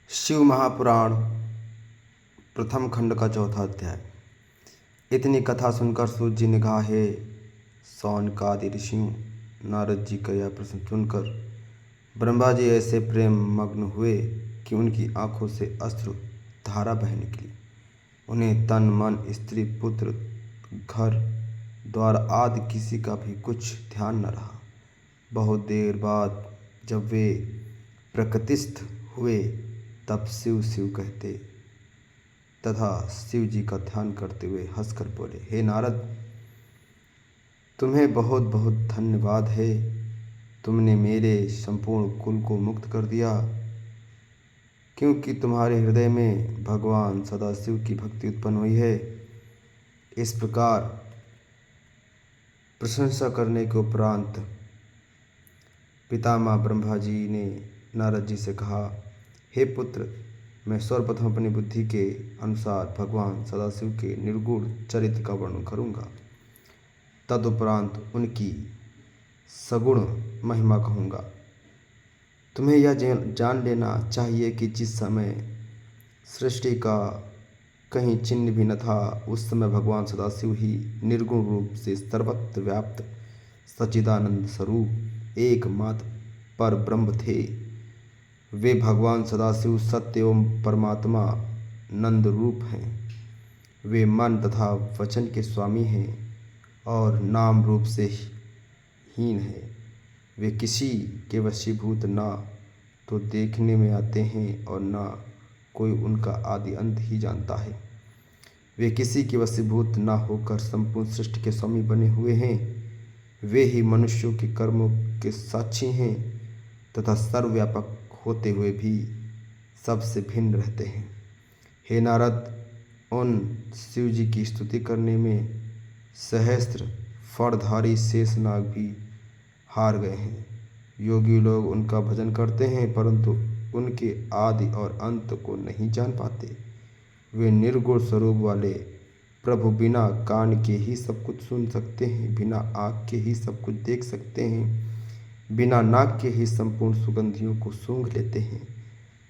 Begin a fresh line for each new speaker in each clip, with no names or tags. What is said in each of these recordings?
शिव महापुराण प्रथम खंड का चौथा अध्याय। इतनी कथा सुनकर सूत जी ने कहा, हे शौनकादि ऋषियों, नारद जी का यह प्रश्न सुनकर ब्रह्मा जी ऐसे प्रेम मग्न हुए कि उनकी आंखों से अश्रु धारा बह निकली। उन्हें तन मन स्त्री पुत्र घर द्वार आदि किसी का भी कुछ ध्यान न रहा। बहुत देर बाद जब वे प्रकृतिस्थ हुए तब शिव शिव कहते तथा शिव जी का ध्यान करते हुए हंसकर बोले, हे नारद, तुम्हें बहुत बहुत धन्यवाद है। तुमने मेरे संपूर्ण कुल को मुक्त कर दिया, क्योंकि तुम्हारे हृदय में भगवान सदाशिव की भक्ति उत्पन्न हुई है। इस प्रकार प्रशंसा करने के उपरांत पितामह ब्रह्मा जी ने नारद जी से कहा, हे पुत्र, मैं सर्वप्रथम अपनी बुद्धि के अनुसार भगवान सदाशिव के निर्गुण चरित्र का वर्णन करूँगा। तदुपरांत उनकी सगुण महिमा कहूँगा। तुम्हें यह जान लेना चाहिए कि जिस समय सृष्टि का कहीं चिन्ह भी न था, उस समय भगवान सदाशिव ही निर्गुण रूप से सर्वत्र व्याप्त सच्चिदानंद स्वरूप एकमात्र पर ब्रह्म थे। वे भगवान सदाशिव सत्य एवं परमात्मा नंद रूप हैं। वे मन तथा वचन के स्वामी हैं और नाम रूप से हीन हैं। वे किसी के वशीभूत ना तो देखने में आते हैं और ना कोई उनका आदि अंत ही जानता है। वे किसी के वशीभूत ना होकर संपूर्ण सृष्टि के स्वामी बने हुए हैं। वे ही मनुष्यों के कर्मों के साक्षी हैं तथा सर्वव्यापक होते हुए भी सबसे भिन्न रहते हैं। हे नारद, उन शिव जी की स्तुति करने में सहस्त्र फणधारी शेषनाग भी हार गए हैं। योगी लोग उनका भजन करते हैं, परंतु उनके आदि और अंत को नहीं जान पाते। वे निर्गुण स्वरूप वाले प्रभु बिना कान के ही सब कुछ सुन सकते हैं, बिना आँख के ही सब कुछ देख सकते हैं, बिना नाक के ही संपूर्ण सुगंधियों को सूंघ लेते हैं,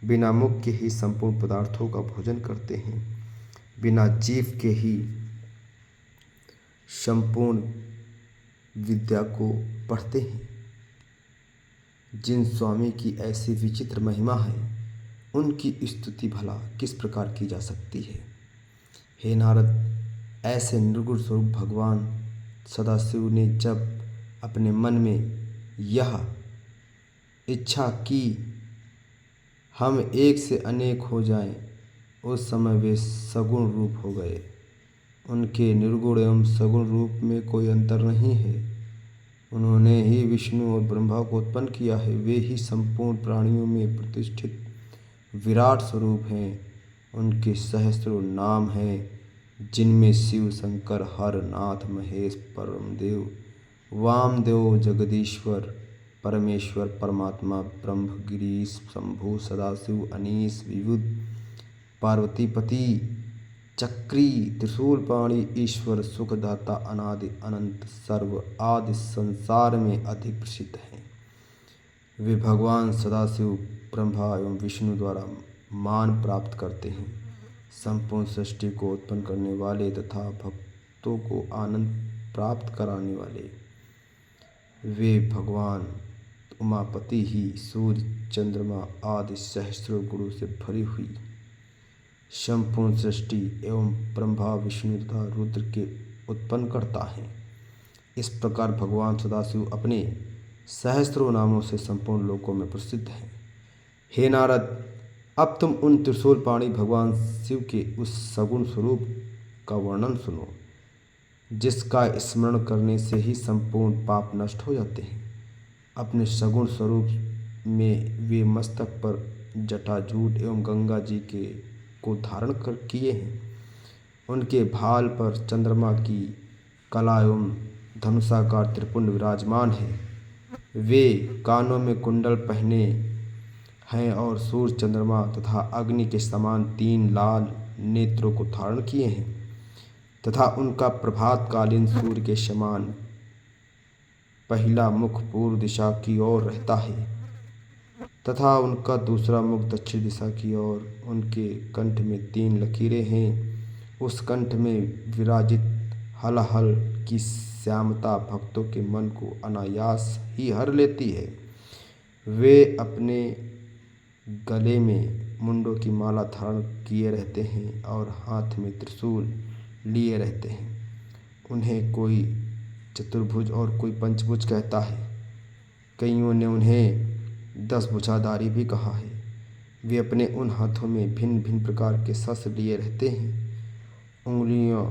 बिना मुख के ही संपूर्ण पदार्थों का भोजन करते हैं, बिना जीव के ही संपूर्ण विद्या को पढ़ते हैं। जिन स्वामी की ऐसी विचित्र महिमा है, उनकी स्तुति भला किस प्रकार की जा सकती है। हे नारद, ऐसे निर्गुण स्वरूप भगवान सदाशिव ने जब अपने मन में यह इच्छा की हम एक से अनेक हो जाएं, उस समय वे सगुण रूप हो गए। उनके निर्गुण एवं सगुण रूप में कोई अंतर नहीं है। उन्होंने ही विष्णु और ब्रह्मा को उत्पन्न किया है। वे ही संपूर्ण प्राणियों में प्रतिष्ठित विराट स्वरूप हैं। उनके सहस्त्रों नाम हैं, जिनमें शिव, शंकर, हर, नाथ, महेश, परमदेव, वामदेव, जगदीश्वर, परमेश्वर, परमात्मा, ब्रह्म, गिरीश, शंभु, सदाशिव, अनीश, विबुध, पार्वतीपति, चक्री, त्रिशूलपाणि, ईश्वर, सुखदाता, अनादि अनंत, सर्व आदि संसार में अधिक प्रसिद्ध हैं। वे भगवान सदाशिव, ब्रह्मा एवं विष्णु द्वारा मान प्राप्त करते हैं। संपूर्ण सृष्टि को उत्पन्न करने वाले तथा भक्तों को आनंद प्राप्त कराने वाले वे भगवान उमापति ही सूर्य, चंद्रमा आदि सहस्रों गुणों से भरी हुई संपूर्ण सृष्टि एवं ब्रह्मा, विष्णु तथा रुद्र के उत्पन्न करता है। इस प्रकार भगवान सदाशिव अपने सहस्त्रों नामों से संपूर्ण लोकों में प्रसिद्ध हैं। हे नारद, अब तुम उन त्रिशूलपाणि भगवान शिव के उस सगुण स्वरूप का वर्णन सुनो, जिसका स्मरण करने से ही संपूर्ण पाप नष्ट हो जाते हैं। अपने सगुण स्वरूप में वे मस्तक पर जटाजूट एवं गंगा जी के को धारण कर किए हैं। उनके भाल पर चंद्रमा की कला एवं धनुषाकार त्रिपुंड विराजमान है। वे कानों में कुंडल पहने हैं और सूर्य, चंद्रमा तथा अग्नि के समान 3 लाल नेत्रों को धारण किए हैं तथा उनका प्रभातकालीन सूर्य के समान पहला मुख पूर्व दिशा की ओर रहता है तथा उनका दूसरा मुख दक्षिण दिशा की ओर। उनके कंठ में 3 लकीरें हैं। उस कंठ में विराजित हल की श्यामता भक्तों के मन को अनायास ही हर लेती है। वे अपने गले में मुंडों की माला धारण किए रहते हैं और हाथ में त्रिशूल लिए रहते हैं। उन्हें कोई चतुर्भुज और कोई पंचभुज कहता है। कईयों ने उन्हें 10 भुजाधारी भी कहा है। वे अपने उन हाथों में भिन्न भिन्न प्रकार के शस्त्र लिए रहते हैं। उंगलियां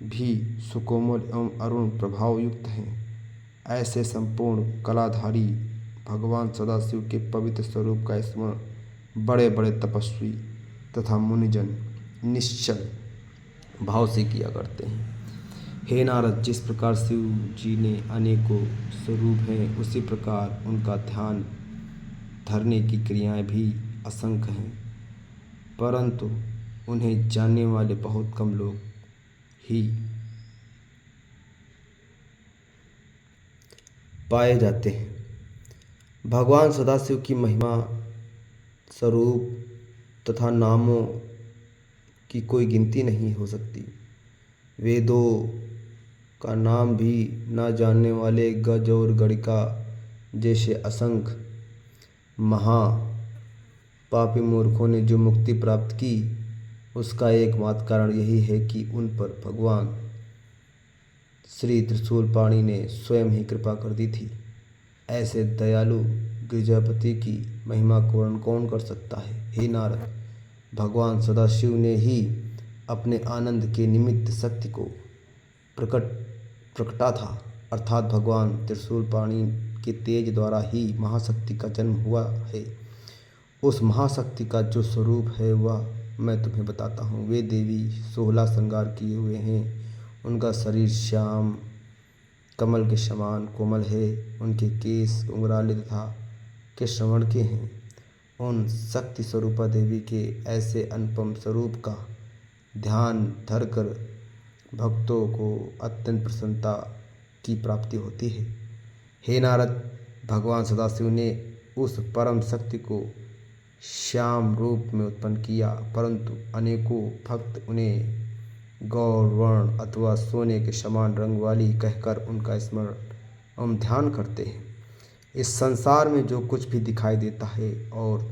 भी सुकोमल एवं अरुण प्रभाव युक्त हैं। ऐसे संपूर्ण कलाधारी भगवान सदाशिव के पवित्र स्वरूप का स्मरण बड़े बड़े तपस्वी तथा मुनिजन निश्चल भाव से किया करते हैं। हे नारद, जिस प्रकार शिव जी ने अनेकों स्वरूप हैं, उसी प्रकार उनका ध्यान धरने की क्रियाएं भी असंख्य हैं, परंतु उन्हें जानने वाले बहुत कम लोग ही पाए जाते हैं। भगवान सदाशिव की महिमा, स्वरूप तथा नामों की कोई गिनती नहीं हो सकती। वेदों का नाम भी न जानने वाले गज और गणिका जैसे असंख्य महा पापी मूर्खों ने जो मुक्ति प्राप्त की, उसका एकमात्र कारण यही है कि उन पर भगवान श्री त्रिशूलपाणि ने स्वयं ही कृपा कर दी थी। ऐसे दयालु गिरिजापति की महिमा को वर्णन कौन कर सकता है। हे नारद, भगवान सदाशिव ने ही अपने आनंद के निमित्त शक्ति को प्रकटा था, अर्थात भगवान त्रिशूलपाणि के तेज द्वारा ही महाशक्ति का जन्म हुआ है। उस महाशक्ति का जो स्वरूप है वह मैं तुम्हें बताता हूँ। वे देवी 16 श्रृंगार किए हुए हैं। उनका शरीर श्याम कमल के समान कोमल है। उनके केस उंगराले तथा कृष्णवर्ण के हैं। उन शक्ति स्वरूपा देवी के ऐसे अनुपम स्वरूप का ध्यान धरकर भक्तों को अत्यंत प्रसन्नता की प्राप्ति होती है। हे नारद, भगवान सदाशिव ने उस परम शक्ति को श्याम रूप में उत्पन्न किया, परंतु अनेकों भक्त उन्हें गौर वर्ण अथवा सोने के समान रंग वाली कहकर उनका स्मरण एवं ध्यान करते हैं। इस संसार में जो कुछ भी दिखाई देता है और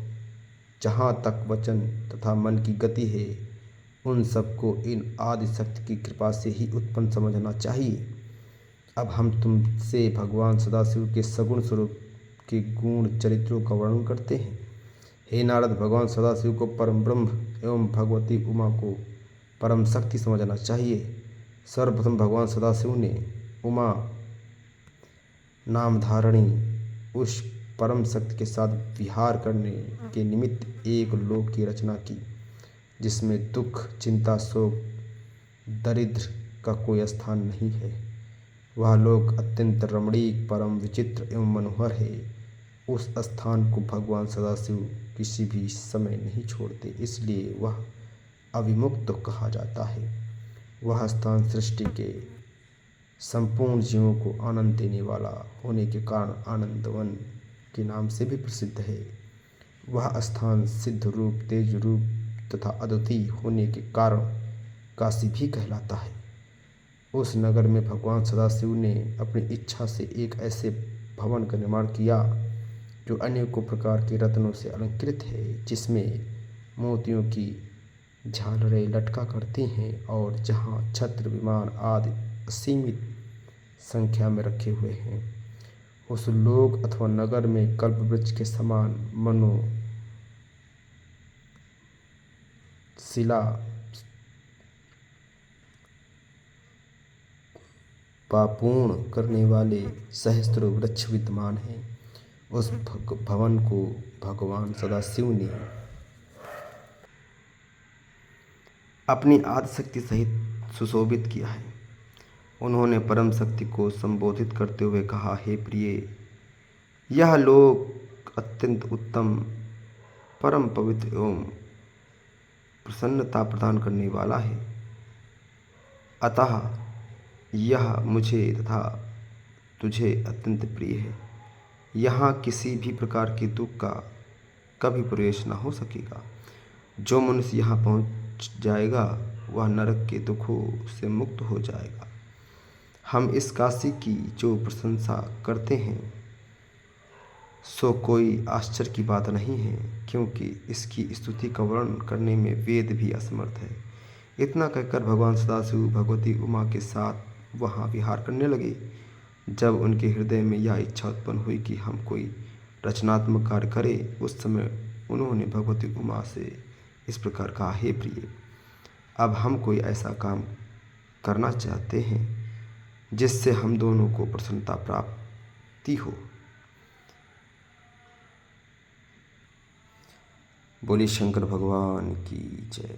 जहाँ तक वचन तथा मन की गति है, उन सबको इन आदि शक्ति की कृपा से ही उत्पन्न समझना चाहिए। अब हम तुमसे भगवान सदाशिव के सगुण स्वरूप के गुण चरित्रों का वर्णन करते हैं। हे नारद, भगवान सदाशिव को परम ब्रह्म एवं भगवती उमा को परम शक्ति समझना चाहिए। सर्वप्रथम भगवान सदाशिव ने उमा नाम धारणी उस परम शक्ति के साथ विहार करने के निमित्त एक लोक की रचना की, जिसमें दुख, चिंता, शोक, दरिद्र का कोई स्थान नहीं है। वह लोक अत्यंत रमणीक, परम विचित्र एवं मनोहर है। उस स्थान को भगवान सदाशिव किसी भी समय नहीं छोड़ते, इसलिए वह अविमुक्त कहा जाता है। वह स्थान सृष्टि के संपूर्ण जीवों को आनंद देने वाला होने के कारण आनंदवन के नाम से भी प्रसिद्ध है। वह स्थान सिद्ध रूप, तेज रूप तथा अद्वितीय होने के कारण काशी भी कहलाता है। उस नगर में भगवान सदाशिव ने अपनी इच्छा से एक ऐसे भवन का निर्माण किया जो अनेकों प्रकार के रत्नों से अलंकृत है, जिसमें मोतियों की झालरें लटका करती हैं और जहाँ छत्र, विमान आदि असीमित संख्या में रखे हुए हैं। उस लोक अथवा नगर में कल्प वृक्ष के समान शिला पापूर्ण करने वाले सहस्त्रों वृक्ष विद्यमान हैं। उस भवन को भगवान सदाशिव ने अपनी आदिशक्ति सहित सुशोभित किया है। उन्होंने परम शक्ति को संबोधित करते हुए कहा, हे प्रिय, यह लोक अत्यंत उत्तम, परम पवित्र एवं प्रसन्नता प्रदान करने वाला है। अतः यह मुझे तथा तुझे अत्यंत प्रिय है। यहाँ किसी भी प्रकार के दुख का कभी प्रवेश न हो सकेगा। जो मनुष्य यहाँ पहुँच जाएगा वह नरक के दुखों से मुक्त हो जाएगा। हम इस काशी की जो प्रशंसा करते हैं सो कोई आश्चर्य की बात नहीं है, क्योंकि इसकी स्तुति का वर्णन करने में वेद भी असमर्थ है। इतना कहकर भगवान सदाशिव भगवती उमा के साथ वहाँ विहार करने लगे। जब उनके हृदय में यह इच्छा उत्पन्न हुई कि हम कोई रचनात्मक कार्य करें, उस समय उन्होंने भगवती उमा से इस प्रकार कहा, हे प्रिय, अब हम कोई ऐसा काम करना चाहते हैं जिससे हम दोनों को प्रसन्नता प्राप्ति हो। बोलिए शंकर भगवान की जय।